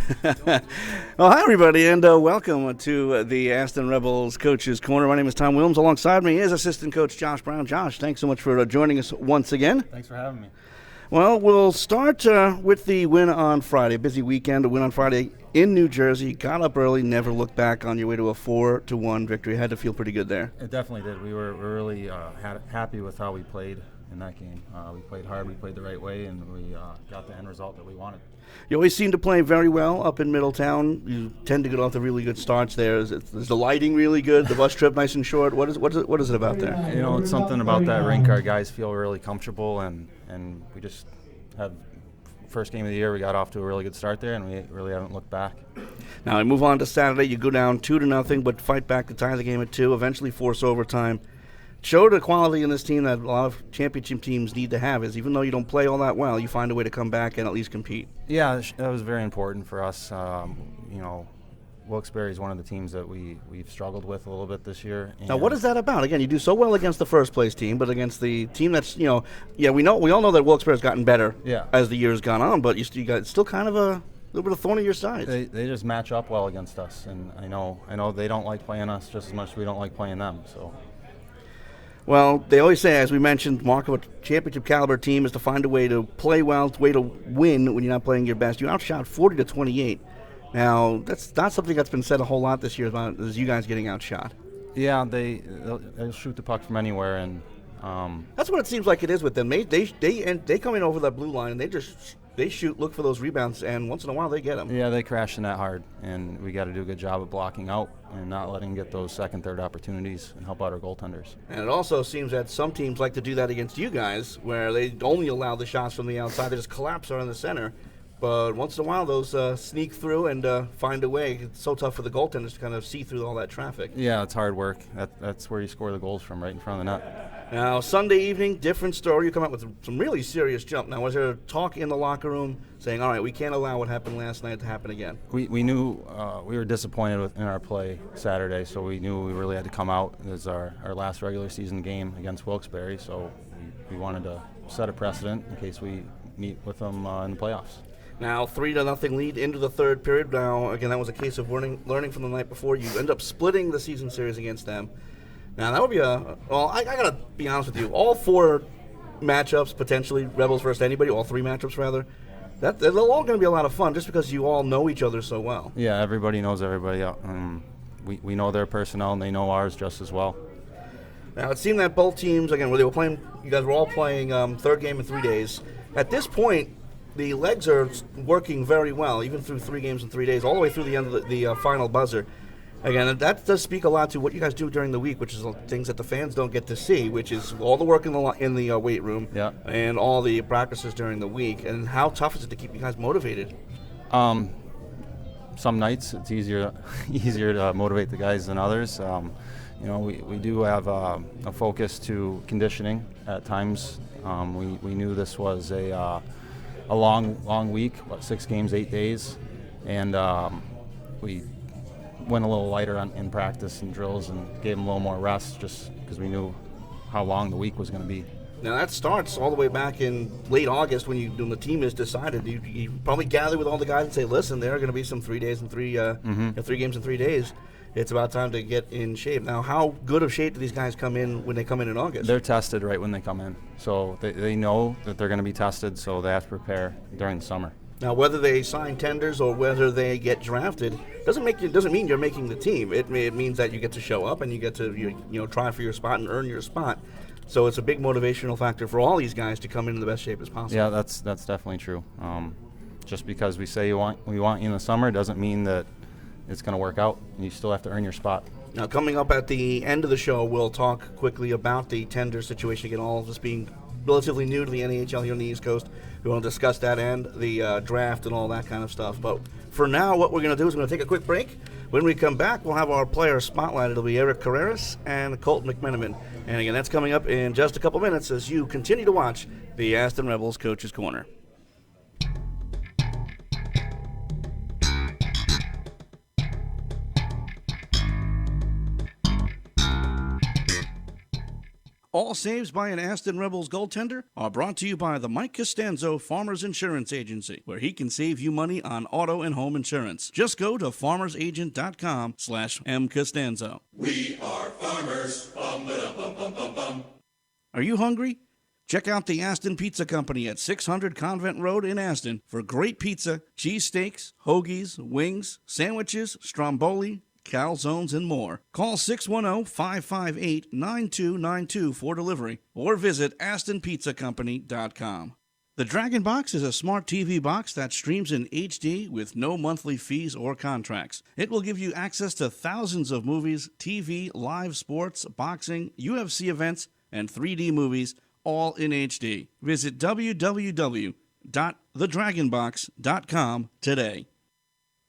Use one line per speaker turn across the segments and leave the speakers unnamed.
Well, hi, everybody, and welcome to the Aston Rebels Coaches Corner. My name is Tom Williams. Alongside me is assistant coach Josh Brown. Josh, thanks so much for joining us once again.
Thanks for having me.
Well, we'll start with the win on Friday. Busy weekend, a win on Friday in New Jersey. Got up early, never looked back on your way to a 4-1 victory. Had to feel pretty good there.
It definitely did. We were really happy with how we played in that game. We played hard, we played the right way, and we got the end result that we wanted.
You always seem to play very well up in Middletown. You tend to get off the really good starts there. Is the lighting really good? The bus trip nice and short? What is it about there?
You know, it's something about that rink. Our guys feel really comfortable, and we just have first game of the year. We got off to a really good start there, and we really haven't looked back.
Now we move on to Saturday. You go down 2-0, but fight back to tie the game at 2. Eventually force overtime. Showed a quality in this team that a lot of championship teams need to have, is even though you don't play all that well, you find a way to come back and at least compete.
Yeah, that was very important for us. Wilkes-Barre is one of the teams that we've struggled with a little bit this year.
Now, what is that about? Again, you do so well against the first place team, but against the team that's, we all know that Wilkes-Barre has gotten better as the year's gone on, but you got still kind of a little bit of thorn in your side.
They just match up well against us, and I know they don't like playing us just as much as we don't like playing them. So.
Well, they always say, as we mentioned, mark of a championship caliber team is to find a way to play well, a way to win when you're not playing your best. You outshot 40-28. Now, that's not something that's been said a whole lot this year about is you guys getting outshot.
Yeah, they'll shoot the puck from anywhere, and
that's what it seems like it is with them. They come in over that blue line and they shoot, look for those rebounds, and once in a while they get them.
Yeah, they crash the net hard, and we got to do a good job of blocking out and not letting them get those second, third opportunities and help out our goaltenders.
And it also seems that some teams like to do that against you guys, where they only allow the shots from the outside. They just collapse around the center. But once in a while, those sneak through and find a way. It's so tough for the goaltenders to kind of see through all that traffic.
Yeah, it's hard work. That's where you score the goals from, right in front of the net.
Now, Sunday evening, different story. You come out with some really serious jump. Now, was there talk in the locker room saying, all right, we can't allow what happened last night to happen again?
We knew we were disappointed in our play Saturday, so we knew we really had to come out. It was our last regular season game against Wilkes-Barre, so we wanted to set a precedent in case we meet with them in the playoffs.
Now, 3-0 lead into the third period. Now, again, that was a case of learning from the night before. You end up splitting the season series against them. Now, that would be I got to be honest with you. All 4 matchups, potentially, Rebels versus anybody, all 3 matchups, rather, they're all going to be a lot of fun just because you all know each other so well.
Yeah, everybody knows everybody. We know their personnel, and they know ours just as well.
Now, it seemed that both teams, again, where they were playing, you guys were all playing third game in 3 days. At this point, the legs are working very well, even through 3 games in 3 days, all the way through the end of the final buzzer. Again, that does speak a lot to what you guys do during the week, which is things that the fans don't get to see, which is all the work in the weight room and all the practices during the week. And how tough is it to keep you guys motivated?
Some nights it's easier to motivate the guys than others. We do have a focus to conditioning at times. We knew this was a long week, 6 games, 8 days, and we went a little lighter in practice and drills and gave them a little more rest just because we knew how long the week was going to be.
Now that starts all the way back in late August when the team is decided. You probably gather with all the guys and say, listen, there are going to be some 3 days and 3 games in 3 days. It's about time to get in shape. Now, how good of shape do these guys come in when they come in August?
They're tested right when they come in. So they know that they're going to be tested, so they have to prepare during the summer.
Now, whether they sign tenders or whether they get drafted doesn't mean you're making the team. It means that you get to show up and you get to try for your spot and earn your spot. So it's a big motivational factor for all these guys to come in the best shape as possible.
Yeah, that's definitely true. Just because we say we want you in the summer doesn't mean that it's going to work out. You still have to earn your spot.
Now, coming up at the end of the show, we'll talk quickly about the tender situation. Again, all of this being relatively new to the NAHL here on the East Coast. We want to discuss that and the draft and all that kind of stuff. But for now, what we're going to do is we're going to take a quick break. When we come back, we'll have our player spotlight. It'll be Eric Carreras and Colton McMenamin. And again, that's coming up in just a couple minutes as you continue to watch the Aston Rebels Coaches Corner. All saves by an Aston Rebels goaltender are brought to you by the Mike Costanzo Farmers Insurance Agency, where he can save you money on auto and home insurance. Just go to farmersagent.com/mcostanzo.
We are farmers. Bum, ba-dum, bum, bum, bum.
Are you hungry? Check out the Aston Pizza Company at 600 Convent Road in Aston for great pizza, cheesesteaks, hoagies, wings, sandwiches, stromboli, calzones, and more. Call 610-558-9292 for delivery or visit astonpizzacompany.com. The Dragon Box is a smart TV box that streams in HD with no monthly fees or contracts. It will give you access to thousands of movies, TV, live sports, boxing, UFC events, and 3D movies, all in HD. Visit www.thedragonbox.com today.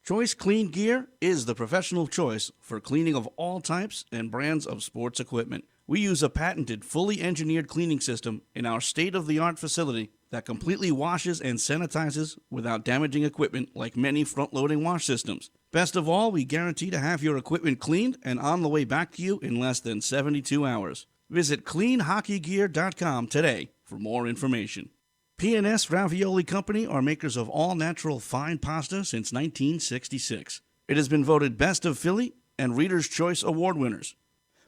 Choice Clean Gear is the professional choice for cleaning of all types and brands of sports equipment. We use a patented, fully engineered cleaning system in our state-of-the-art facility that completely washes and sanitizes without damaging equipment like many front-loading wash systems. Best of all, we guarantee to have your equipment cleaned and on the way back to you in less than 72 hours. Visit cleanhockeygear.com today for more information. P&S Ravioli Company are makers of all-natural fine pasta since 1966. It has been voted Best of Philly and Reader's Choice Award winners.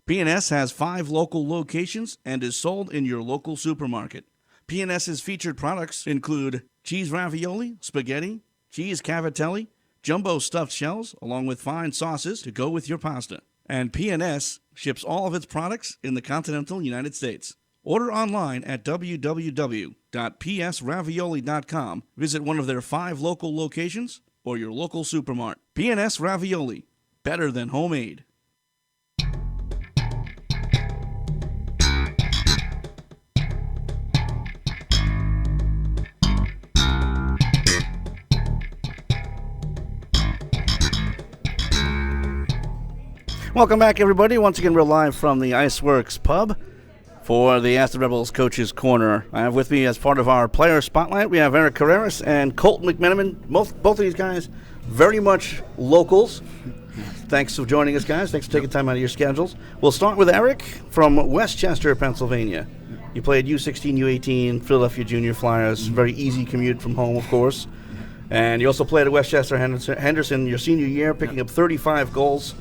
P&S has 5 local locations and is sold in your local supermarket. P&S's featured products include cheese ravioli, spaghetti, cheese cavatelli, jumbo stuffed shells, along with fine sauces to go with your pasta. And P&S ships all of its products in the continental United States. Order online at www.psravioli.com. Visit one of their 5 local locations or your local supermarket. P&S Ravioli, better than homemade. Welcome back, everybody. Once again, we're live from the IceWorks pub for the Aston Rebels Coach's Corner. I have with me, as part of our player spotlight, we have Eric Carreras and Colt McMenamin. Both of these guys very much locals. Thanks for joining us, guys. Thanks for taking time out of your schedules. We'll start with Eric from Westchester, Pennsylvania. You played U16, U18, Philadelphia Junior Flyers. Very easy commute from home, of course. And you also played at Westchester Henderson your senior year, picking up 35 goals.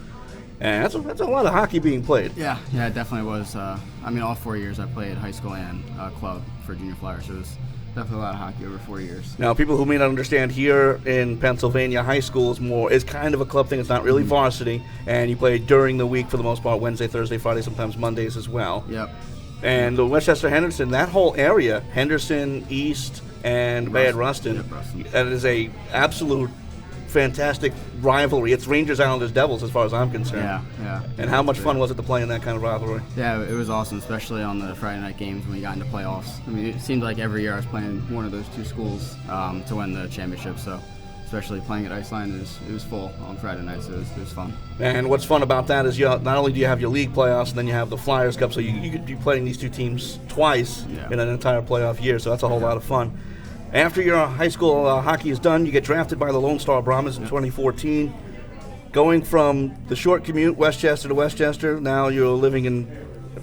And that's a lot of hockey being played.
Yeah, it definitely was. All 4 years I played high school and club for Junior Flyers, so it was definitely a lot of hockey over 4 years.
Now, people who may not understand, here in Pennsylvania, high school is kind of a club thing. It's not really varsity, and you play during the week for the most part, Wednesday, Thursday, Friday, sometimes Mondays as well.
Yep.
And the Westchester Henderson, that whole area, Henderson, East, and Bad Ruston,
Yep, Ruston.
That is a absolute fantastic rivalry. It's Rangers, Islanders, Devils as far as I'm concerned.
Yeah.
And how much fun was it to play in that kind of rivalry?
Yeah, it was awesome, especially on the Friday night games when we got into playoffs. I mean, it seemed like every year I was playing one of those 2 schools to win the championship, so especially playing at Iceland, it was full on Friday night, so it was fun.
And what's fun about that is not only do you have your league playoffs, and then you have the Flyers Cup, so you could be playing these 2 teams twice in an entire playoff year, so that's a whole lot of fun. After your high school hockey is done, you get drafted by the Lone Star Brahmas in 2014. Going from the short commute, Westchester to Westchester, now you're living in,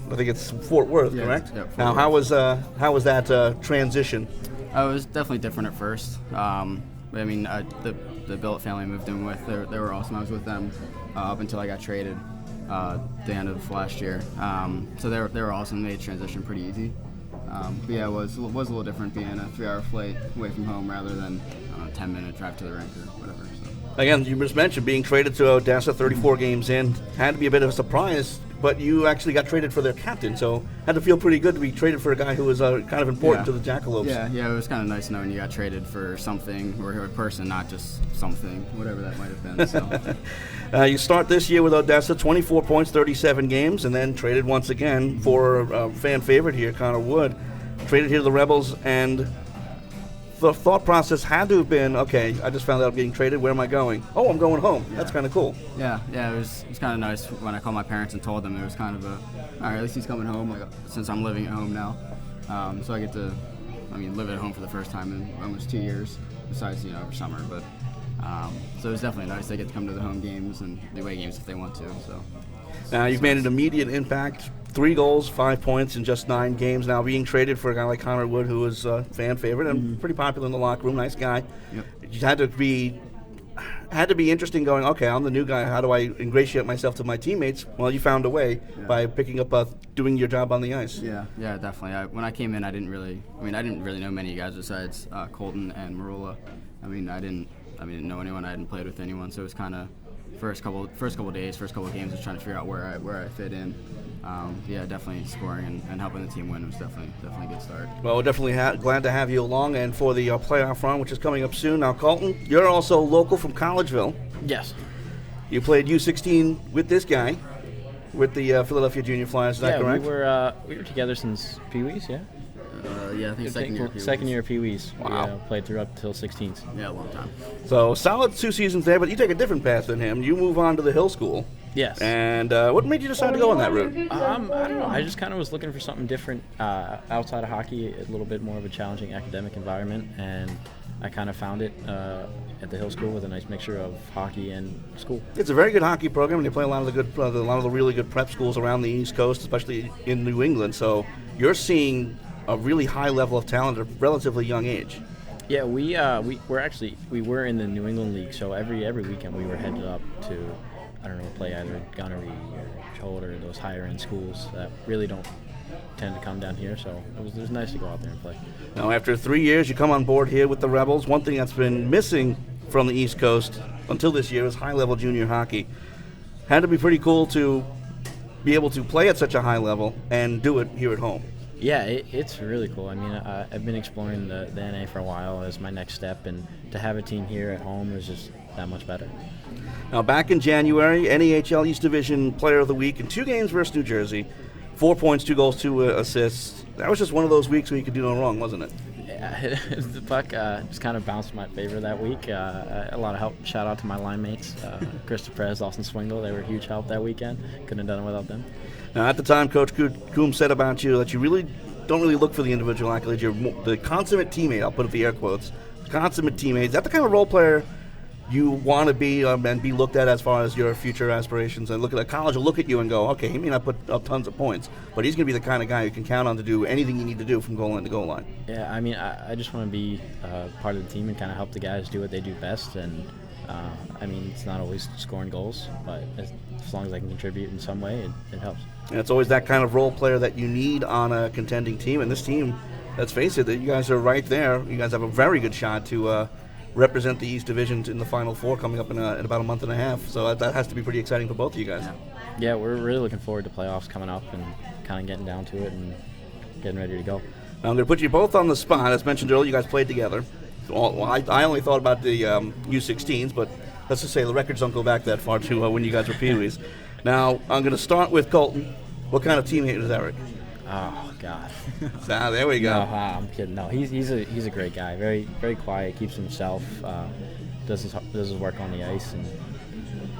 I think it's Fort Worth, correct?
Yeah, Fort
now,
Worth.
how was that transition?
It was definitely different at first. The Billet family I moved in with, they were awesome. I was with them up until I got traded at the end of last year. So they were awesome. They made transition pretty easy. But yeah, it was a little different being a 3-hour flight away from home rather than a 10-minute drive to the rink or whatever. So.
Again, you just mentioned being traded to Odessa, 34 games in, had to be a bit of a surprise, but you actually got traded for their captain, so had to feel pretty good to be traded for a guy who was kind of important to the Jackalopes.
Yeah, it was kind of nice knowing you got traded for something or a person, not just something, whatever that might have been. So.
You start this year with Odessa, 24 points, 37 games, and then traded once again for a fan favorite here, Connor Wood. Traded here to the Rebels, and the thought process had to have been, okay, I just found out I'm getting traded. Where am I going? Oh, I'm going home. Yeah. That's kind of cool.
Yeah, it was kind of nice when I called my parents and told them. It was kind of all right, at least he's coming home, since I'm living at home now. So I get to, live at home for the first time in almost 2 years, besides, over summer. But so it was definitely nice. They get to come to the home games and the away games if they want to. So.
Now, you've made an immediate impact 3 goals, 5 points in just 9 games. Now being traded for a guy like Connor Wood, who is a fan favorite and pretty popular in the locker room, nice guy.
Yep.
It had to be interesting going, okay, I'm the new guy. How do I ingratiate myself to my teammates? Well, you found a way by picking up, doing your job on the ice.
Yeah, definitely. When I came in, I didn't really know many guys besides Colton and Marula. I didn't know anyone. I hadn't played with anyone, so it was kind of first couple days, first couple games, was trying to figure out where I fit in. Definitely scoring and helping the team win was definitely a good start.
Well, we're definitely glad to have you along, and for the playoff run, which is coming up soon. Now, Colton, you're also local from Collegeville.
Yes.
You played U16 with this guy, with the Philadelphia Junior Flyers. Is that correct?
We were together since Pee Wees, yeah.
I think
second year Pee Wees.
Wow.
We played through up till 16s.
Yeah, a long time.
So solid 2 seasons there, but you take a different path than him. You move on to the Hill School.
Yes.
And what made you decide to go on that route?
I don't know. I just kind of was looking for something different outside of hockey, a little bit more of a challenging academic environment, and I kind of found it at the Hill School with a nice mixture of hockey and school.
It's a very good hockey program, and they play a lot of the really good prep schools around the East Coast, especially in New England. So you're seeing a really high level of talent at a relatively young age.
Yeah, we were in the New England League, so every weekend we were headed up to, play either Gunnery or Shoulder, those higher end schools that really don't tend to come down here. So it was nice to go out there and play.
Now, after 3 years, you come on board here with the Rebels. One thing that's been missing from the East Coast until this year is high level junior hockey. Had to be pretty cool to be able to play at such a high level and do it here at home.
Yeah, it's really cool. I've been exploring the NA for a while as my next step, and to have a team here at home is just that much better.
Now, back in January, NAHL East Division Player of the Week in 2 games versus New Jersey, 4 points, 2 goals, 2 assists. That was just one of those weeks where you could do no wrong, wasn't it?
Yeah, the puck just kind of bounced in my favor that week. A lot of help. Shout out to my line mates, Christopher Perez, Austin Swingle. They were a huge help that weekend. Couldn't have done it without them.
Now, at the time, Coach Coombs said about you that you really don't look for the individual accolades. You're the consummate teammate. I'll put it the air quotes. Consummate teammate. Is that the kind of role player you want to be and be looked at as far as your future aspirations? And look at a college will look at you and go, okay, he may not put up tons of points, but he's going to be the kind of guy you can count on to do anything you need to do from goal line to goal line.
Yeah, I just want to be part of the team and kind of help the guys do what they do best. And it's not always scoring goals, but as long as I can contribute in some way, it helps.
And it's always that kind of role player that you need on a contending team. And this team, let's face it, that you guys are right there. You guys have a very good shot to represent the East Division in the Final Four coming up in about a month and a half. So that has to be pretty exciting for both of you guys.
Yeah, we're really looking forward to playoffs coming up and kind of getting down to it and getting ready to go.
Now, I'm going to put you both on the spot. As mentioned earlier, you guys played together. Well, I only thought about the U16s, but let's just say the records don't go back that far to when you guys were Pee-wees. Now, I'm going to start with Colton. What kind of teammate is Eric?
Oh God!
There we go.
No, I'm kidding. No, he's a great guy. Very very quiet. Keeps himself. Does his work on the ice, and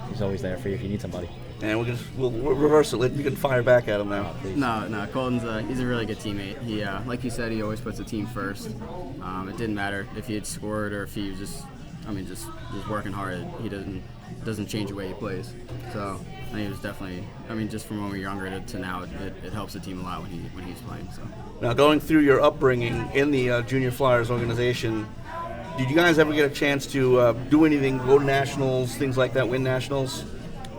he's always there for you if you need somebody.
And we'll reverse it. You can fire back at him now.
No. Colton's he's a really good teammate. He like you said, he always puts the team first. It didn't matter if he had scored or if he was just working hard. He doesn't change the way he plays. So I think it was definitely. Just from when we were younger to now, it helps the team a lot when he's playing. So
now, going through your upbringing in the Junior Flyers organization, did you guys ever get a chance to do anything, go to nationals, things like that, win nationals?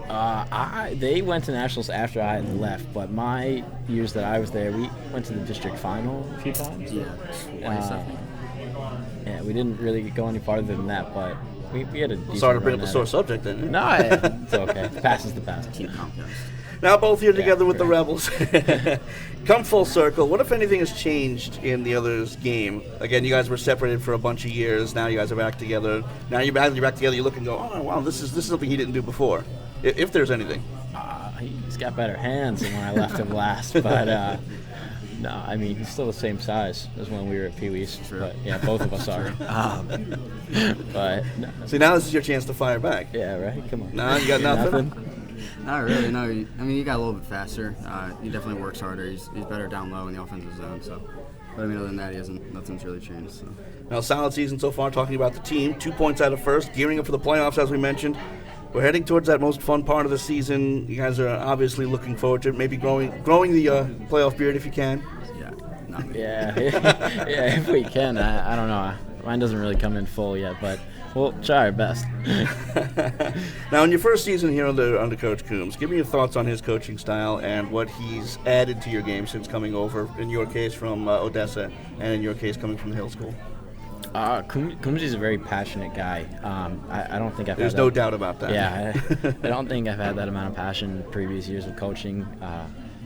They went to nationals after I had left, but my years that I was there, we went to the district final a few times.
Yeah, twice I think.
Yeah, we didn't really go any farther than that, but we had a decent
Sorry to bring
run
up a
at
sore
it.
subject then.
No, it's okay. Past is the past.
Team contest.
Now both here together with the
great.
Rebels. Come full circle. What, if anything, has changed in the other's game? Again, you guys were separated for a bunch of years. Now you guys are back together. Now you're back together. You look and go, oh wow, this is something he didn't do before. If there's anything.
He's got better hands than when I left him last, but no, he's still the same size as when we were at Pee-wees. But yeah, both of us are. But no.
See, now this is your chance to fire back.
Yeah, right. Come on.
No, you got nothing.
Not really, no. He got a little bit faster. He definitely works harder. He's better down low in the offensive zone. So, but other than that, nothing's really changed. So.
Now, solid season so far. Talking about the team, 2 points out of first, gearing up for the playoffs as we mentioned. we're heading towards that most fun part of the season. You guys are obviously looking forward to it. Maybe growing the playoff beard if you can.
Yeah, not me.
Yeah, yeah, if we can. I don't know. Mine doesn't really come in full yet, but we'll try our best.
Now, in your first season here under Coach Coombs, give me your thoughts on his coaching style and what he's added to your game since coming over, in your case from Odessa, and in your case coming from the Hill School.
Coombs is a very passionate guy. I don't think I've
There's
had
no doubt about that.
Yeah, I don't think I've had that amount of passion in previous years of coaching.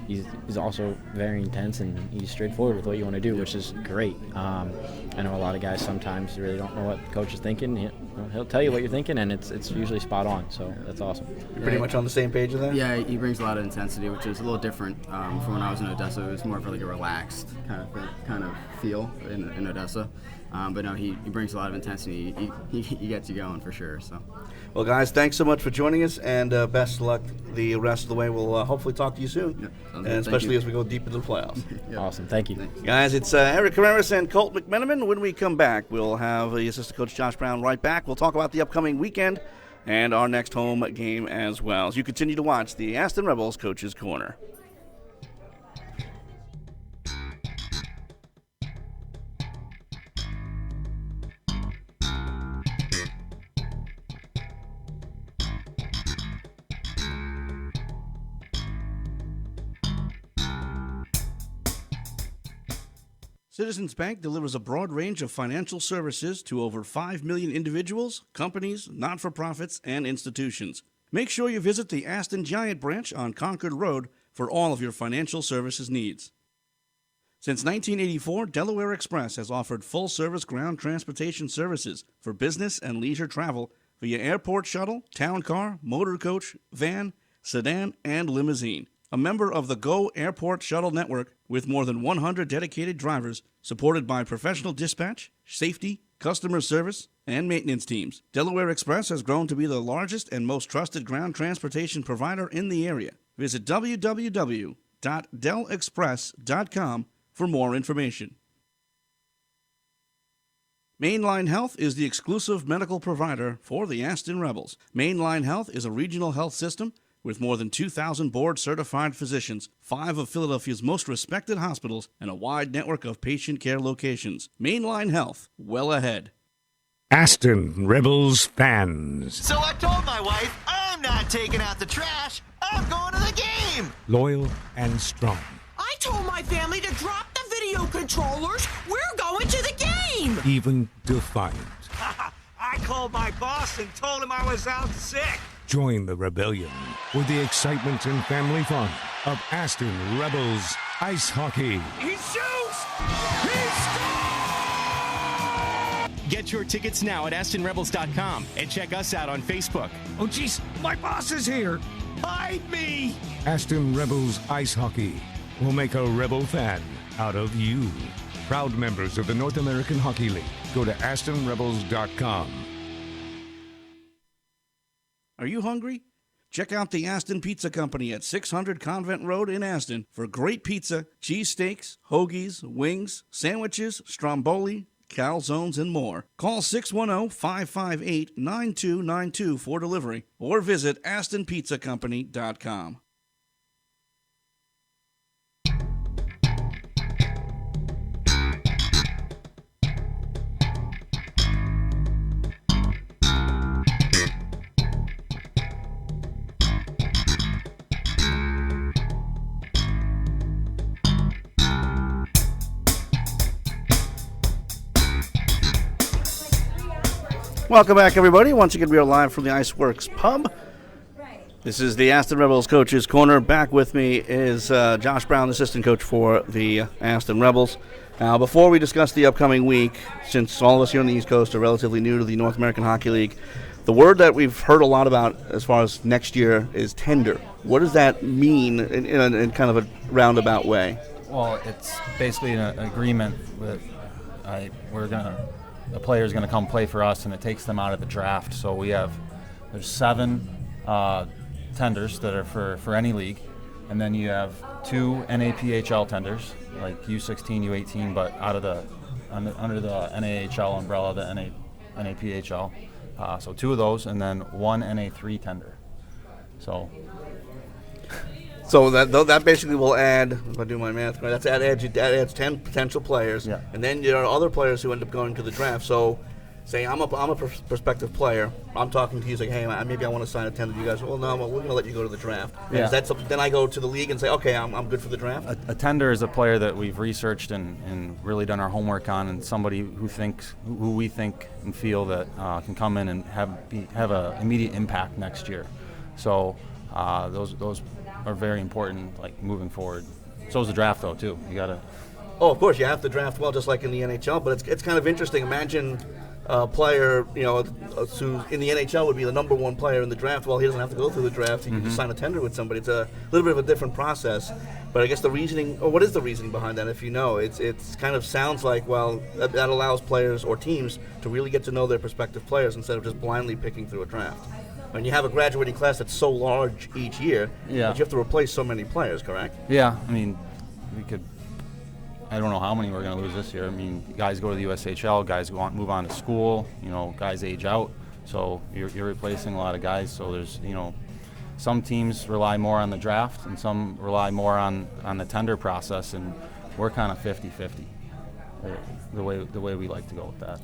He's also very intense, and he's straightforward with what you want to do, which is great. I know a lot of guys sometimes really don't know what the coach is thinking. He'll tell you what you're thinking, and it's usually spot on, so that's awesome.
You're pretty much on the same page with that?
Yeah, he brings a lot of intensity, which is a little different from when I was in Odessa. It was more of like a relaxed kind of feel in Odessa. But no, he brings a lot of intensity. He gets you going for sure. So,
well, guys, thanks so much for joining us, and best of luck the rest of the way. We'll hopefully talk to you soon, and especially as we go deep into the playoffs.
Awesome, thank you.
Thanks.
Guys, it's Eric Carreras and Colt McMenamin. When we come back, we'll have the assistant coach Josh Brown right back. We'll talk about the upcoming weekend and our next home game as well, as you continue to watch the Aston Rebels Coach's Corner. Citizens Bank delivers a broad range of financial services to over 5 million individuals, companies, not-for-profits, and institutions. Make sure you visit the Aston Giant branch on Concord Road for all of your financial services needs. Since 1984, Delaware Express has offered full-service ground transportation services for business and leisure travel via airport shuttle, town car, motor coach, van, sedan, and limousine. A member of the Go Airport Shuttle Network with more than 100 dedicated drivers, supported by professional dispatch, safety, customer service, and maintenance teams. Delaware Express has grown to be the largest and most trusted ground transportation provider in the area. Visit www.delexpress.com for more information. Mainline Health is the exclusive medical provider for the Aston Rebels. Mainline Health is a regional health system with more than 2,000 board-certified physicians, 5 of Philadelphia's most respected hospitals, and a wide network of patient care locations. Mainline Health, well ahead.
Aston Rebels fans.
So I told my wife, I'm not taking out the trash. I'm going to the game.
Loyal and strong.
I told my family to drop the video controllers. We're going to the game.
Even defiant.
I called my boss and told him I was out sick.
Join the rebellion with the excitement and family fun of Aston Rebels Ice Hockey.
He shoots! He scores!
Get your tickets now at AstonRebels.com and check us out on Facebook.
Oh, jeez, my boss is here.
Hide me!
Aston Rebels Ice Hockey will make a Rebel fan out of you. Proud members of the North American Hockey League. Go to AstonRebels.com.
Are you hungry? Check out the Aston Pizza Company at 600 Convent Road in Aston for great pizza, cheesesteaks, hoagies, wings, sandwiches, stromboli, calzones, and more. Call 610-558-9292 for delivery or visit astonpizzacompany.com. Welcome back, everybody. Once again, we are live from the IceWorks Pub. This is the Aston Rebels Coach's Corner. Back with me is Josh Brown, assistant coach for the Aston Rebels. Now, before we discuss the upcoming week, since all of us here on the East Coast are relatively new to the North American Hockey League, the word that we've heard a lot about as far as next year is tender. What does that mean in kind of a roundabout way?
Well, it's basically an agreement with a player is going to come play for us, and it takes them out of the draft. So there's 7 tenders that are for any league, and then you have 2 NAPHL tenders, like U16, U18, but under the NAHL umbrella, the NAPHL. So 2 of those, and then 1 NA3 tender. So
that basically will add, if I do my math, right, that adds 10 potential players,
Yeah.
and then there are other players who end up going to the draft. So, say I'm a prospective player, I'm talking to you, saying, hey, maybe I want to sign a tender. You guys, well, no, we're going to let you go to the draft.
Yeah.
Is that something? Then I go to the league and say, okay, I'm good for the draft.
a tender is a player that we've researched and really done our homework on, and somebody who we think and feel that can come in and have an immediate impact next year. So those are very important, like moving forward. So is the draft, though, too. You gotta.
Oh, of course, you have to draft well, just like in the NHL. But it's kind of interesting. Imagine a player, who in the NHL would be the number 1 player in the draft. Well, he doesn't have to go through the draft. He can just sign a tender with somebody. It's a little bit of a different process. But I guess the reasoning, or what is the reasoning behind that? If you know, it's kind of sounds like, well, that allows players or teams to really get to know their prospective players instead of just blindly picking through a draft. When you have a graduating class that's so large each year,
Yeah.
that you have to replace so many players, correct?
Yeah, I mean, I don't know how many we're going to lose this year. I mean, guys go to the USHL, guys move on to school, guys age out. So you're replacing a lot of guys. So there's, some teams rely more on the draft and some rely more on the tender process, and we're kind of 50-50 the way we like to go with that.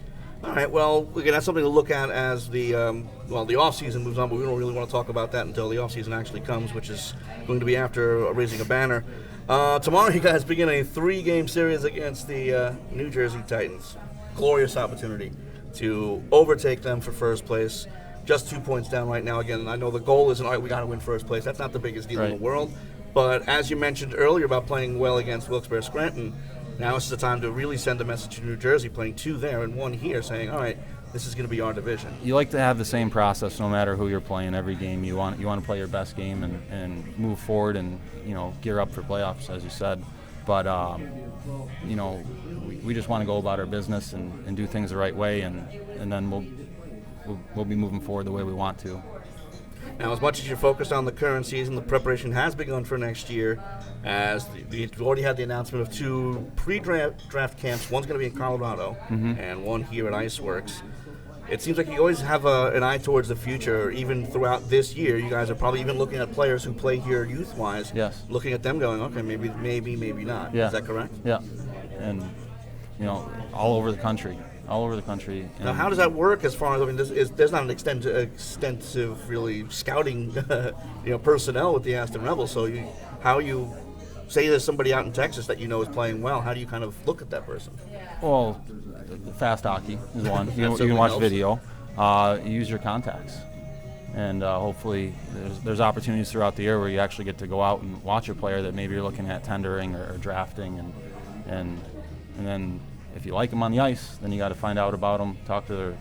All right, well, again, that's something to look at as the off-season moves on, but we don't really want to talk about that until the off-season actually comes, which is going to be after raising a banner. Tomorrow, you guys begin a 3-game series against the New Jersey Titans. Glorious opportunity to overtake them for first place. Just 2 points down right now. Again, I know the goal isn't, all right, we got to win first place. That's not the biggest deal in the world. But as you mentioned earlier about playing well against Wilkes-Barre Scranton, now is the time to really send a message to New Jersey, playing 2 there and 1 here, saying, all right, this is going to be our division.
You like to have the same process no matter who you're playing every game. You want to play your best game and move forward and gear up for playoffs, as you said. But we just want to go about our business and do things the right way, and then we'll be moving forward the way we want to.
Now, as much as you're focused on the current season, the preparation has begun for next year, as we've already had the announcement of 2 pre-draft camps. One's going to be in Colorado, and one here at IceWorks. It seems like you always have an eye towards the future. Even throughout this year, you guys are probably even looking at players who play here youth-wise.
Yes.
Looking at them going, okay, maybe not.
Yeah.
Is that correct?
Yeah. And, all over the country.
Now, how does that work as far as, there's not an extensive really scouting, personnel with the Aston Rebels. So how you say there's somebody out in Texas that is playing well, how do you kind of look at that person?
Well, fast hockey is one. You can watch video. You use your contacts. And hopefully there's opportunities throughout the year where you actually get to go out and watch a player that maybe you're looking at tendering or drafting. And then if you like them on the ice, then you got to find out about them, talk to their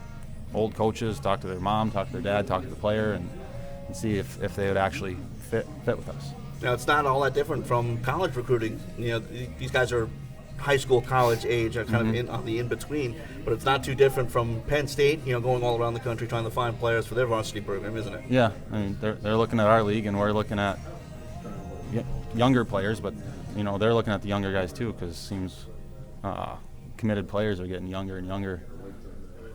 old coaches, talk to their mom, talk to their dad, talk to the player, and see if they would actually fit with us.
Now, it's not all that different from college recruiting. These guys are high school, college age, kind of on the in-between, but it's not too different from Penn State, going all around the country trying to find players for their varsity program, isn't it?
Yeah, I mean, they're looking at our league, and we're looking at younger players, but, they're looking at the younger guys too, because it seems committed players are getting younger and younger.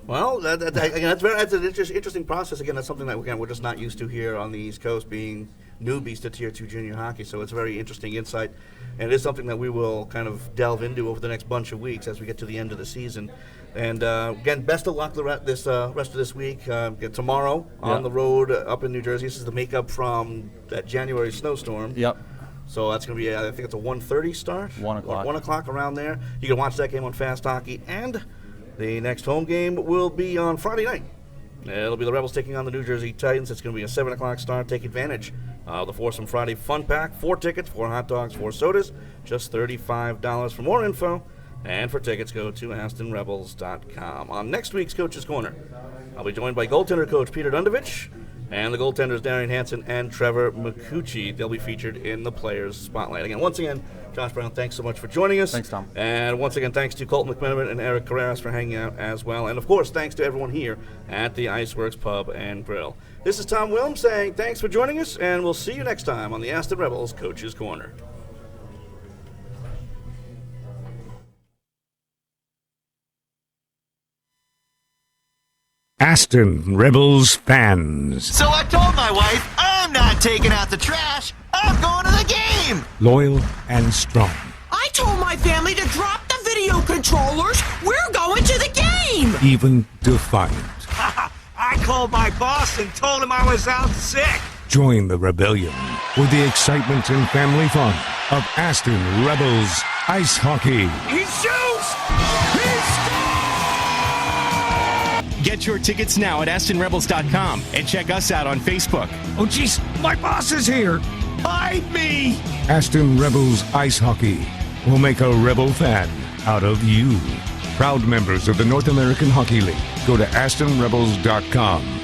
Well, that's an interesting process. Again, that's something that we're just not used to here on the East Coast, being newbies to Tier 2 junior hockey. So it's a very interesting insight, and it is something that we will kind of delve into over the next bunch of weeks as we get to the end of the season. And again, best of luck rest of this week. Tomorrow on the road up in New Jersey. This is the makeup from that January snowstorm.
Yep.
So that's going to be, I think it's a 1:30 start.
1 o'clock.
1 o'clock around there. You can watch that game on Fast Hockey. And the next home game will be on Friday night. It'll be the Rebels taking on the New Jersey Titans. It's going to be a 7 o'clock start. Take advantage of the Foursome Friday Fun Pack. 4 tickets, 4 hot dogs, 4 sodas. Just $35. For more info and for tickets, go to AstonRebels.com. On next week's Coach's Corner, I'll be joined by goaltender coach Peter Dundovich and the goaltenders Darian Hansen and Trevor McCucci. They'll be featured in the Players Spotlight. Once again, Josh Brown, thanks so much for joining us.
Thanks, Tom.
And once again, thanks to Colton McMenamin and Eric Carreras for hanging out as well. And, of course, thanks to everyone here at the IceWorks Pub and Grill. This is Tom Wilm saying thanks for joining us, and we'll see you next time on the Aston Rebels Coach's Corner.
Aston Rebels fans.
So I told my wife, I'm not taking out the trash. I'm going to the game.
Loyal and strong.
I told my family to drop the video controllers. We're going to the game.
Even defiant.
I called my boss and told him I was out sick.
Join the rebellion with the excitement and family fun of Aston Rebels Ice Hockey.
He shoots! He
Get your tickets now at AstonRebels.com and check us out on Facebook.
Oh, jeez, my boss is here.
Hide me!
Aston Rebels Ice Hockey will make a Rebel fan out of you. Proud members of the North American Hockey League. Go to AstonRebels.com.